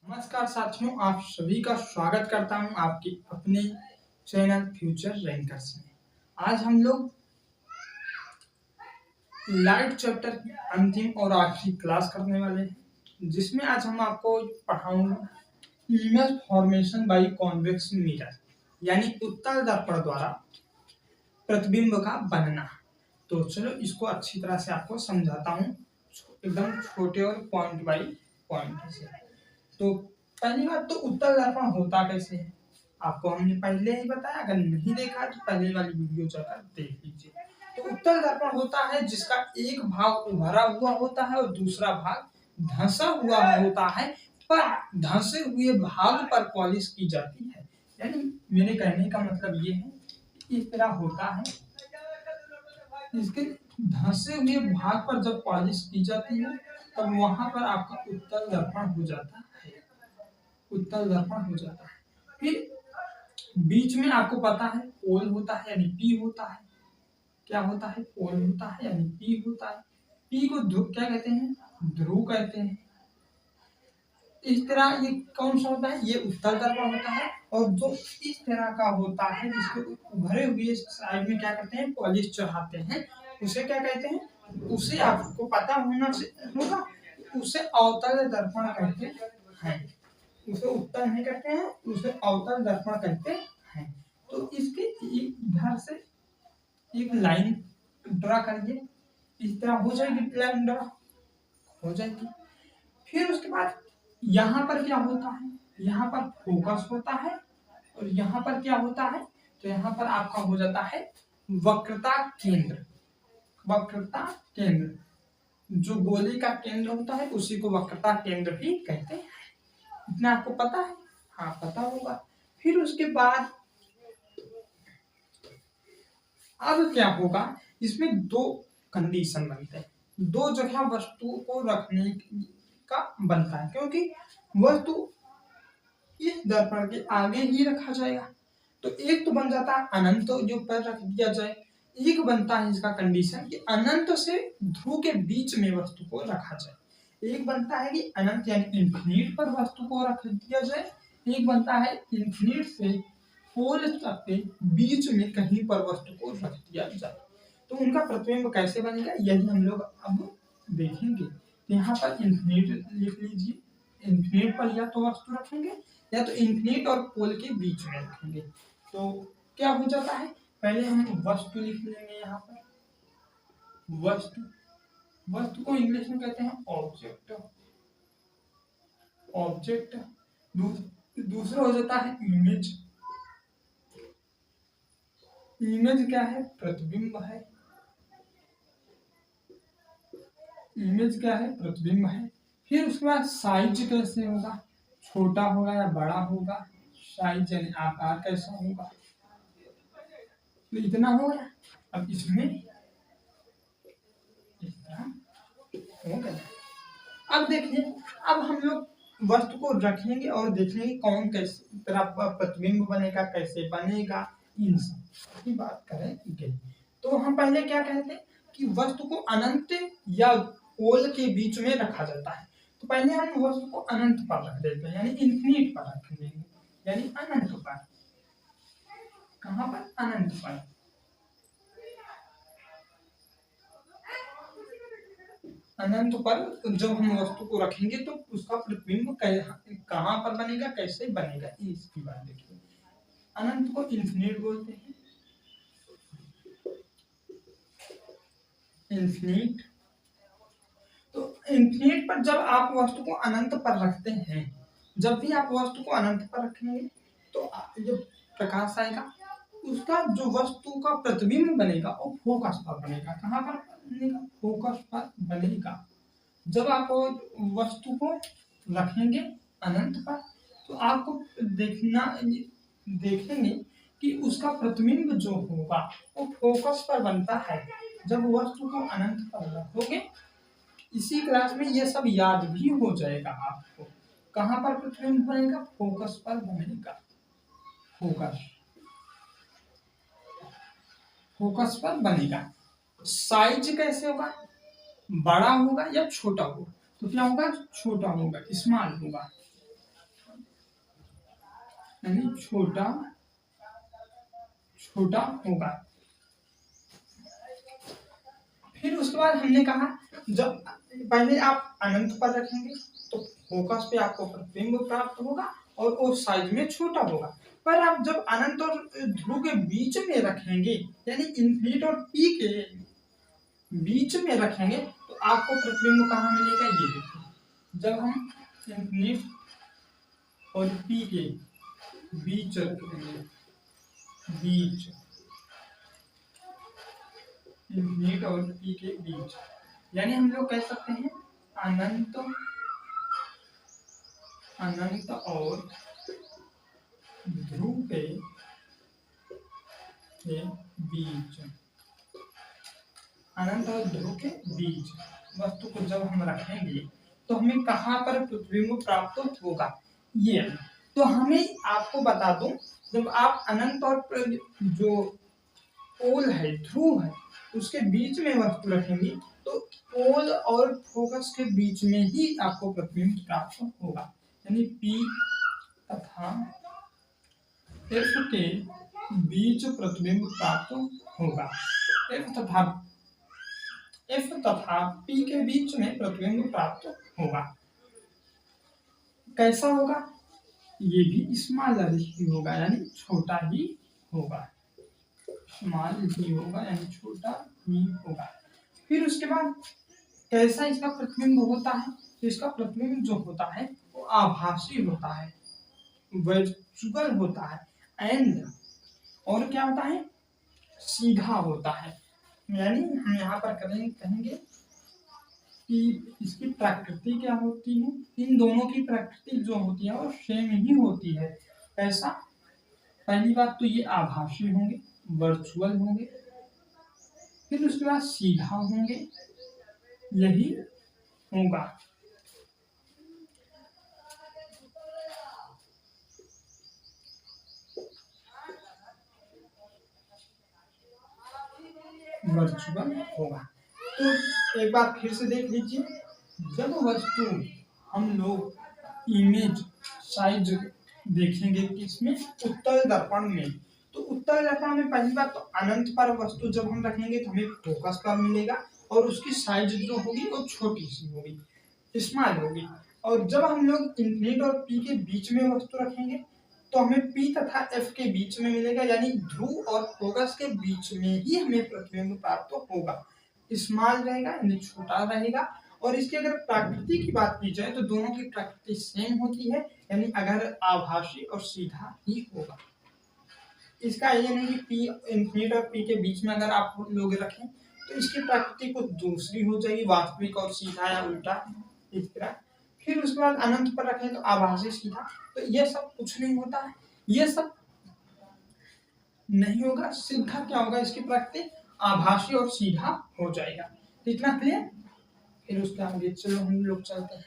नमस्कार साथियों, आप सभी का स्वागत करता हूं आपके अपने चैनल फ्यूचर रैंकर्स में। आज हम लोग लाइट चैप्टर की अंतिम और आखिरी क्लास करने वाले हैं, जिसमें आज हम आपको पढ़ाऊंगा image formation by convex mirror, यानी उत्तल दर्पण द्वारा प्रतिबिंब का बनना। तो चलो इसको अच्छी तरह से आपको समझाता हूँ, एकदम छोटे और पॉइंट बाय पॉइंट से। तो पहली बात तो उत्तल दर्पण होता कैसे है, आपको हमने पहले ही बताया। अगर नहीं देखा तो पहले वाली वीडियो जाकर देख लीजिए। तो उत्तल दर्पण होता है जिसका एक भाग उभरा हुआ होता है और दूसरा भाग धंसा हुआ होता है, पर धंसे हुए भाग पर पॉलिश की जाती है। यानी मेरे कहने का मतलब ये है, इस तरह होता है, इसके धंसे हुए भाग पर जब पॉलिश की जाती है तब वहां पर आपका उत्तल दर्पण हो जाता है। उत्तल दर्पण हो जाता है। फिर बीच में आपको पता है पोल होता है, यानी पी होता है। क्या होता है? पोल होता है यानी पी होता है। पी को ध्रुव क्या कहते हैं? ध्रुव कहते हैं। इस तरह ये कौन सा होता है? ये उत्तल दर्पण होता है। और जो इस तरह का होता है जिसके उभरे हुए साइड में क्या करते हैं? पॉलिश चढ़ाते हैं, उसे क्या कहते हैं? उसे आपको पता होगा, उसे अवतल दर्पण कहते हैं। उसे उत्तल नहीं कहते हैं, उसे अवतल दर्पण कहते हैं। तो इसके इधर से एक लाइन ड्रा करिए, इस तरह हो जाएगी, लाइन ड्रा हो जाएगी। फिर उसके बाद यहाँ पर क्या होता है? यहाँ पर फोकस होता है और यहाँ पर क्या होता है? तो यहाँ पर आपका हो जाता है वक्रता केंद्र। वक्रता केंद्र, जो गोले का केंद्र होता है उसी को वक्रता केंद्र भी कहते हैं। इतना आपको पता है? हाँ, पता होगा। फिर उसके बाद अब क्या होगा, इसमें दो कंडीशन बनते हैं, दो जगह वस्तु को रखने का बनता है, क्योंकि वस्तु इस दर्पण के आगे ही रखा जाएगा। तो एक तो बन जाता है अनंत जो पर रख दिया जाए, एक बनता है इसका कंडीशन कि अनंत से ध्रुव के बीच में वस्तु को रखा जाए। एक बनता है कि अनंत यानी इन्फिनिट पर वस्तु को रख दिया जाए, एक बनता है इन्फिनिट से पोल तक के बीच में कहीं पर वस्तु को रख दिया जाए। तो उनका प्रतिबिंब कैसे बनेगा यही हम लोग अब देखेंगे। यहाँ पर इन्फिनिट लिख लीजिए, इन्फिनिट पर या तो वस्तु रखेंगे या तो इन्फिनिट और पोल के बीच में रखेंगे। तो क्या हो जाता है, पहले हम वस्तु लिख लेंगे। यहाँ पर वस्तु, वस्तु को इंग्लिश में कहते हैं ऑब्जेक्ट। ऑब्जेक्ट दूसरा हो जाता है इमेज। इमेज क्या है? प्रतिबिंब है। इमेज क्या है? प्रतिबिंब है। फिर उसके बाद साइज कैसे होगा? छोटा होगा या बड़ा होगा? साइज यानी आकार कैसा होगा? तो इतना हो गया। अब इसमें इस तरह हो गया। अब देखिए, अब हम लोग वस्तु को रखेंगे और देखेंगे कौन कैसे तरह प्रतिबिंब बनेगा, कैसे बनेगा, इन सब की बात करेंगे। तो हम पहले क्या कहते हैं कि वस्तु को अनंत या पोल के बीच में रखा जाता है। तो पहले हम वस्तु को अनंत पर रख देते हैं, यानी इन्फिनिट पर रख देंगे, यानी अनंत पर। कहाँ पर? अनंत पर। अनंत पर जब हम वस्तु को रखेंगे तो उसका प्रतिबिंब कहाँ पर बनेगा, कैसे बनेगा, इसकी बात देखिए। अनंत को इन्फिनिट बोलते हैं। इन्फिनिट, तो इन्फिनिट पर जब आप वस्तु को अनंत पर रखते हैं, जब भी आप वस्तु को अनंत पर रखेंगे तो जो प्रकाश आएगा उसका जो वस्तु का प्रतिबिंब बनेगा वो फोकस पर बनेगा। कहाँ पर बनेगा? फोकस पर बनेगा। जब आप वस्तु को रखेंगे अनंत पर तो आपको देखेंगे कि उसका प्रतिबिंब जो होगा वो फोकस पर बनता है जब वस्तु को अनंत पर रखोगे। इसी क्लास में ये सब याद भी हो जाएगा आपको। कहाँ पर प्रतिबिंब बनेगा? फोकस पर बनेगा। फोकस, फोकस पर बनेगा। साइज कैसे होगा? बड़ा होगा या छोटा होगा? तो क्या होगा? छोटा होगा, स्मॉल होगा। यानी छोटा छोटा होगा। फिर उसके बाद हमने कहा जब पहले आप अनंत पर रखेंगे तो फोकस पे आपको प्रतिबिंब प्राप्त होगा और वो साइज में छोटा होगा। पर आप जब अनंत और ध्रुव के बीच में रखेंगे यानी इन्फिनिट और पी के बीच में रखेंगे तो आपको प्रतिबिंब कहाँ मिलेगा, ये देखिए जब हम इन्फिनिट और पी के बीच रखेंगे, बीच इन्फिनिट और पी के बीच, यानी हम लोग कह सकते हैं अनंत अनंत और ध्रुव के बीच, अनंत और ध्रुव के बीच वस्तु को जब हम रखेंगे तो हमें कहाँ पर प्रतिबिंब प्राप्त होगा, ये। तो हमें आपको बता दूं जब आप अनंत और जो पोल है ध्रुव है उसके बीच में वस्तु रखेंगे तो पोल और फोकस के बीच में ही आपको प्रतिबिंब प्राप्त होगा, यानी P तथा F के बीच प्रतिबिंब प्राप्त होगा। F तथा P के बीच में प्रतिबिंब प्राप्त होगा। कैसा होगा, ये भी स्मॉलर ही होगा यानी छोटा ही होगा, स्मॉल ही होगा यानी छोटा ही होगा। फिर उसके बाद कैसा इसका प्रतिबिंब होता है, तो इसका प्रतिबिंब जो होता है वो आभासी होता है, वर्चुअल होता है एंड और क्या होता है, सीधा होता है। यानी हम यहाँ पर कहेंगे कि इसकी प्रकृति क्या होती है, इन दोनों की प्रकृति जो होती है वो सेम ही होती है। ऐसा पहली बात तो ये आभासी होंगे, वर्चुअल होंगे, फिर उसके बाद सीधा होंगे, यही होगा। वर्चुअल होगा। तो एक बार फिर से देख लीजिए, जब वस्तु हम लोग इमेज साइज देखेंगे किसमें, उत्तल दर्पण में, तो उत्तल दर्पण में पहली बात तो अनंत पर वस्तु जब हम रखेंगे तो हमें फोकस पर मिलेगा और उसकी साइज जो होगी वो छोटी सी होगी, स्मॉल होगी। और जब हम लोग इन्फिनिट और पी के बीच में वस्तु रखेंगे तो हमें P तथा F के बीच में मिलेगा, यानी ध्रुव और फोकस के बीच में ही हमें प्रतिबिंब प्राप्त होगा, स्मॉल रहेगा यानी छोटा रहेगा। और इसकी अगर प्रकृति की बात की जाए तो दोनों की प्रकृति सेम होती है, यानी अगर आभासी और सीधा ही होगा। इसका ये नहीं कि P इन्फिनिट और P के बीच में अगर आप लोग रखें तो इसकी प्रकृति कुछ दूसरी हो जाएगी, वास्तविक और सीधा या उल्टा इस तरह। फिर उसके बाद अनंत पर रखें तो आभासी सीधा, तो ये सब कुछ नहीं होता है, ये सब नहीं होगा। सीधा क्या होगा, इसकी प्रकृति आभासी और सीधा हो जाएगा। इतना क्लियर। फिर उसके आगे चलो हम लोग चलते हैं।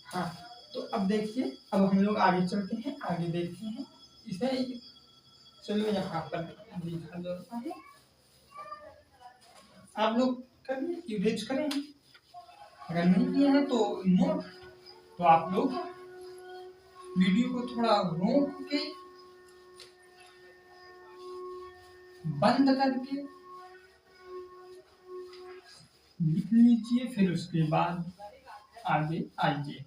हाँ, तो अब देखिए, अब हम लोग आगे चलते हैं, आगे देखते हैं इसे। चलो यहाँ पर लिखा जाता है, आप लोग करिए, यूज करें, अगर नहीं किया है तो नोट, तो आप लोग वीडियो को थोड़ा रोक के बंद करके लिख लीजिए, फिर उसके बाद आगे आइए।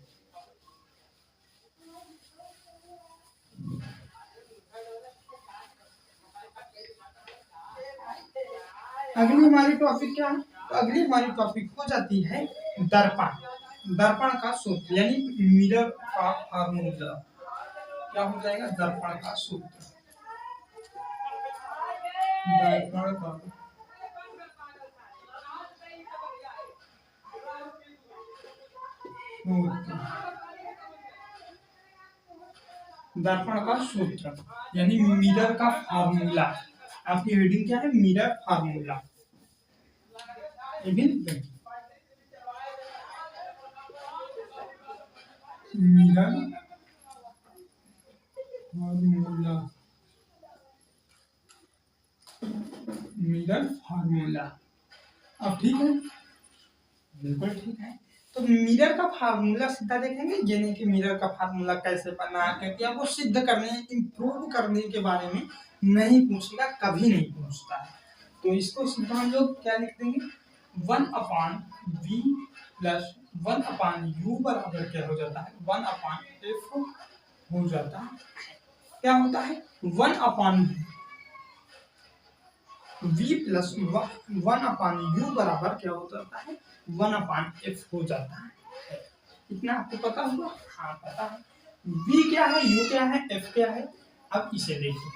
अगली हमारी टॉपिक क्या है, तो अगली हमारी टॉपिक हो जाती है दर्पण। दर्पण का सूत्र यानी मिरर का फार्मूला क्या हो जाएगा, दर्पण का सूत्र। दर्पण का दर्पण का सूत्र यानी मिरर का फार्मूला। आपकी हेडिंग क्या है, mirror formula. Mirror formula, mirror formula. अब ठीक है, बिल्कुल ठीक है। तो मिरर का फार्मूला सीधा देखेंगे, ये नहीं कि मिरर का फार्मूला कैसे बना, क्योंकि आपको सिद्ध करने, इम्प्रूव करने के बारे में नहीं पूछेगा, कभी नहीं पूछता है। तो इसको सीधा हम लोग क्या लिख देंगे, 1/v प्लस 1/u बराबर क्या हो जाता है, 1/f हो जाता है। क्या होता है, 1/v प्लस 1/u बराबर क्या हो जाता है, 1/f हो जाता है। इतना आपको पता होगा? हाँ पता है। v क्या है, u क्या है, f क्या है। अब इसे देखिए,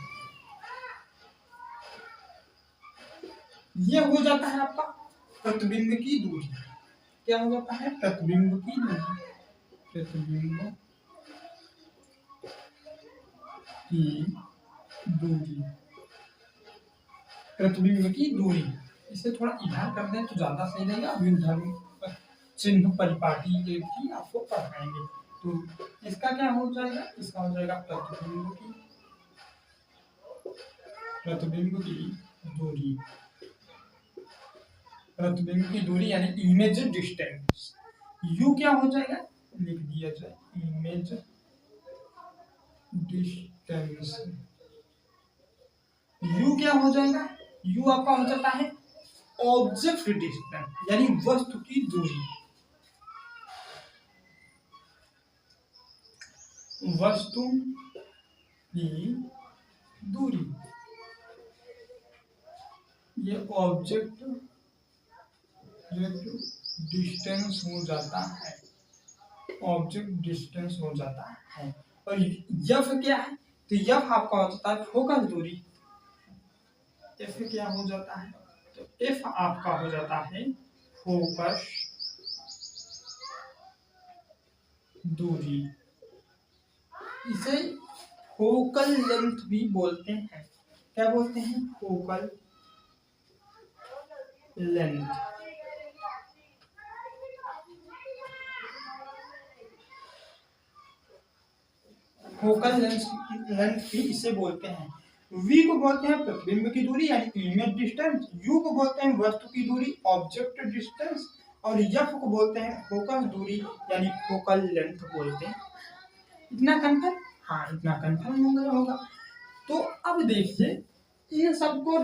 ये हो जाता है आपका प्रतिबिंब की दूरी। क्या हो जाता है, प्रतिबिंब की दूरी, प्रतिबिंब की दूरी, प्रतिबिंब की दूरी। इसे थोड़ा इधर कर दें तो ज्यादा सही रहेगा। अभी उधर चिन्ह परिपाटी की आपको पढ़ाएंगे। तो इसका क्या हो जाएगा, इसका हो जाएगा प्रतिबिंब की दूरी, प्रतिबिंब की दूरी यानी इमेज डिस्टेंस। यू क्या हो जाएगा, लिख दिया जाए इमेज डिस्टेंस। यू क्या हो जाएगा, यू आपका हो जाता है ऑब्जेक्ट डिस्टेंस यानी वस्तु की दूरी, वस्तु की दूरी। ये ऑब्जेक्ट डिस्टेंस हो जाता है, ऑब्जेक्ट डिस्टेंस हो जाता है। और एफ क्या है, तो एफ आपका हो जाता है फोकस दूरी। एफ क्या हो जाता है, तो एफ आपका हो जाता है फोकस दूरी। इसे फोकल लेंथ भी बोलते हैं। क्या बोलते हैं, फोकल लेंथ। फोकल लेंथ भी इसे बोलते हैं। v को बोलते हैं प्रतिबिंब की दूरी यानी इमेज डिस्टेंस, u को बोलते हैं वस्तु की दूरी ऑब्जेक्ट डिस्टेंस, और f को बोलते हैं फोकस दूरी यानी फोकल लेंथ बोलते हैं। इतना कंफर्म? हाँ इतना कंफर्म हो गया होगा। तो अब देखिए, ये सबको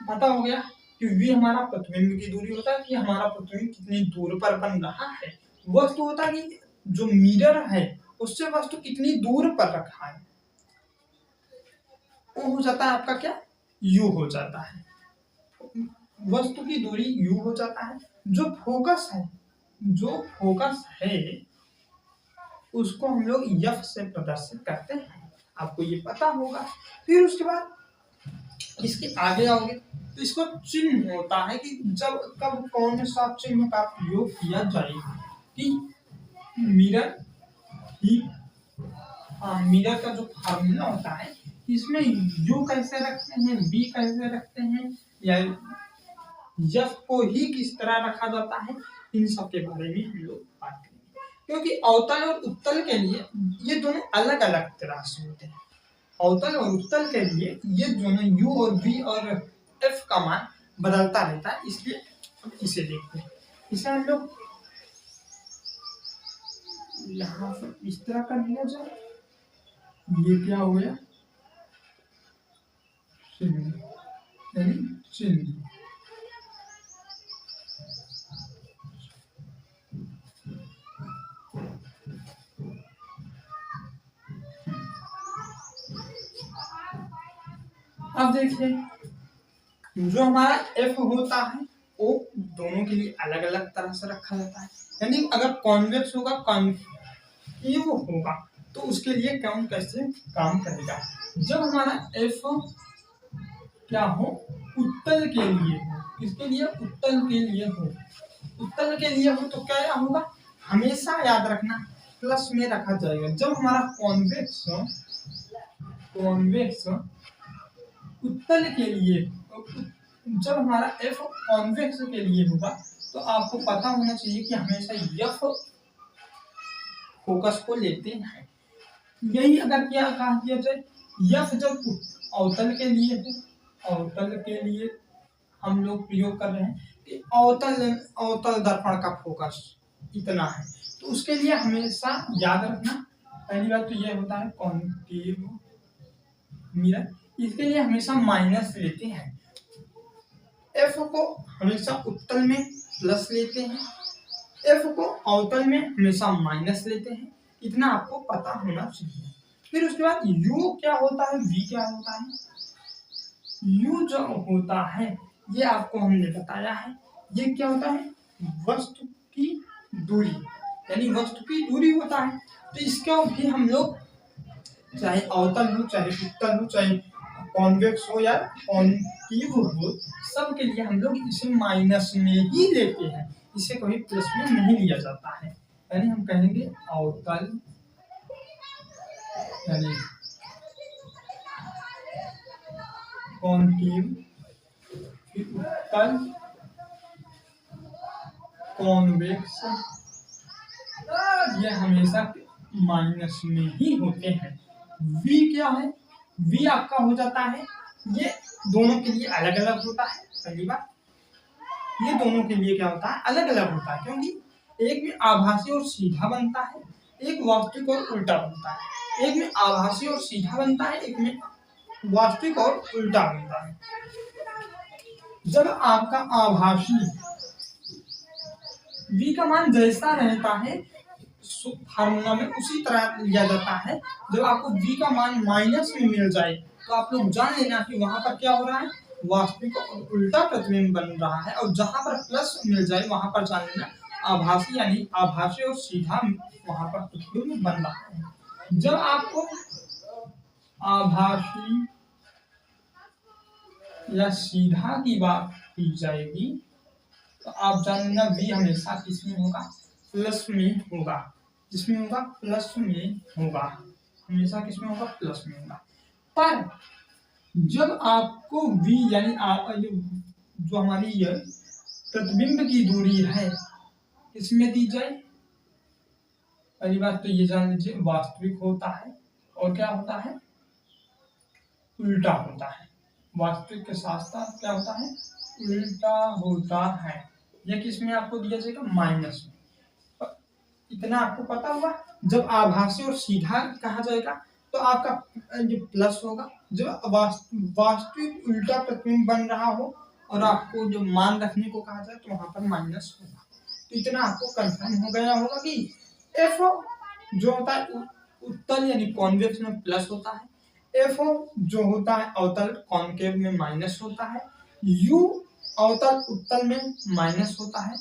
पता हो गया कि v हमारा प्रतिबिंब की दूरी होता है कि हमारा प्रतिबिंब कितनी दूर पर बन रहा है। वस्तु होता है कि जो मिरर है उससे वस्तु कितनी दूर पर रखा है, वो हो जाता है आपका क्या, यू हो जाता है। वस्तु की दूरी यू हो जाता है। जो फोकस है, जो फोकस है उसको हम लोग एफ से प्रदर्शित करते हैं, आपको ये पता होगा। फिर उसके बाद इसके आगे आओगे तो इसको चिन्ह होता है कि जब कब कौन सा चिन्ह का प्रयोग किया जाए कि मिरर ही, मिरर का जो फार्मूला होता है इसमें यू कैसे रखते हैं, बी कैसे रखते हैं, या एफ को ही किस तरह रखा जाता है, इन सब के बारे में हम लोग बात करेंगे। क्योंकि अवतल और उत्तल के लिए ये दोनों अलग अलग तरह से होते हैं। अवतल और उत्तल के लिए ये दोनों यू और बी और एफ का मान बदलता रहता है, इसलिए इसे देखते हैं। इसे हम लोग यहाँ पर इस तरह कर दिया जाए। ये क्या हो गया, चिन्ह यानी चिन्ह। अब देखिए, जो हमारा एफ होता है वो दोनों के लिए अलग अलग तरह से रखा जाता है। यानी अगर कॉन्वेक्स होगा, कॉन्केव होगा, तो उसके लिए कौन कैसे काम करेगा। जब हमारा एफ क्या हो, उत्तल के लिए हो, किसके लिए, उत्तल के लिए हो, उत्तल के लिए हो तो क्या होगा, हमेशा याद रखना प्लस में रखा जाएगा। जब हमारा कॉन्वेक्स उत्तल के लिए, जब हमारा एफ कॉन्वेक्स के लिए होगा तो आपको पता होना चाहिए कि हमेशा एफ फोकस को लेते हैं। यही अगर क्या कहा दिया जाए, एफ जब अवतल के लिए हो, अवतल के लिए हम लोग प्रयोग कर रहे हैं कि अवतल दर्पण का फोकस इतना है, तो उसके लिए हमेशा याद रखना, पहली बात तो ये होता है कॉन्केव मिरर, इसके लिए हमेशा माइनस लेते हैं, एफ को हमेशा उत्तल में प्लस लेते हैं, एफ को अवतल में हमेशा माइनस लेते हैं, इतना आपको पता होना चाहिए। फिर उसके बाद यू क्या होता है, वी क्या होता है। यू जो होता है ये आपको हमने बताया है, ये क्या होता है, वस्तु की दूरी, यानी वस्तु की दूरी होता है। तो इसका भी हम लोग चाहे अवतल हो, चाहे उत्तल हो, चाहे कॉन्वेक्स हो या कॉन्केव हो, सब के लिए हम लोग इसे माइनस में ही लेते हैं, इसे कभी प्लस में नहीं लिया जाता है। यानी हम कहेंगे अवतल यानी कॉन्केव, उत्तल कॉन्वेक्स, ये हमेशा माइनस में ही होते हैं। V क्या है, V आपका हो जाता है, ये दोनों के लिए अलग अलग होता है। पहली बात ये दोनों के लिए क्या होता है, अलग अलग होता है, क्योंकि एक में आभासी और सीधा बनता है, एक वास्तविक और उल्टा बनता है। एक में आभासी और सीधा बनता है, एक में वास्तविक और उल्टा बनता है। जब आपका आभासी V का मान जैसा रहता है फार्मूला में उसी तरह लिया जाता है। जब आपको V का मान माइनस में मिल जाए तो आप लोग जान लेना कि वहां पर क्या हो रहा है, वास्तविक और उल्टा प्रतिबिंब बन रहा है, और जहां पर प्लस मिल जाए वहां पर जान लेना आभासी, यानी आभासी और सीधा वहां पर प्रतिबिंब बन रहा है। जब आपको आभासी या सीधा की बात की जाएगी तो आप जान लेना V हमेशा किसमें होगा, प्लस में होगा, किसमें होगा, प्लस में होगा, हमेशा किसमें होगा, प्लस में होगा। पर जब आपको V यानी जो हमारी ये प्रतिबिंब की दूरी है इसमें दी जाए, पहली बात तो ये जान लीजिए वास्तविक होता है और क्या होता है, उल्टा होता है। वास्तविक के साथ साथ क्या होता है, उल्टा होता है। यह किसमें आपको दिया जाएगा, माइनस में। इतना आपको पता होगा। जब आभासी और सीधा कहा जाएगा तो आपका जो प्लस होगा, जब वास्तविक उल्टा प्रतिबिंब बन रहा हो और आपको जो मान रखने को कहा जाए तो वहां पर माइनस होगा। तो इतना आपको कंफर्म हो गया होगा कि एफ जो होता है उत्तल यानी कॉन्वेक्स में प्लस होता है, एफ जो होता है अवतल कॉन्केव में माइनस होता है, यू अवतल उत्तल में माइनस होता है,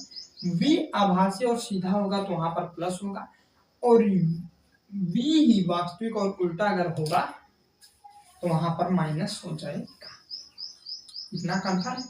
V आभासी और सीधा होगा तो वहां पर प्लस होगा, और V ही वास्तविक और उल्टा अगर होगा तो वहां पर माइनस हो जाएगा। इतना कंफर्म।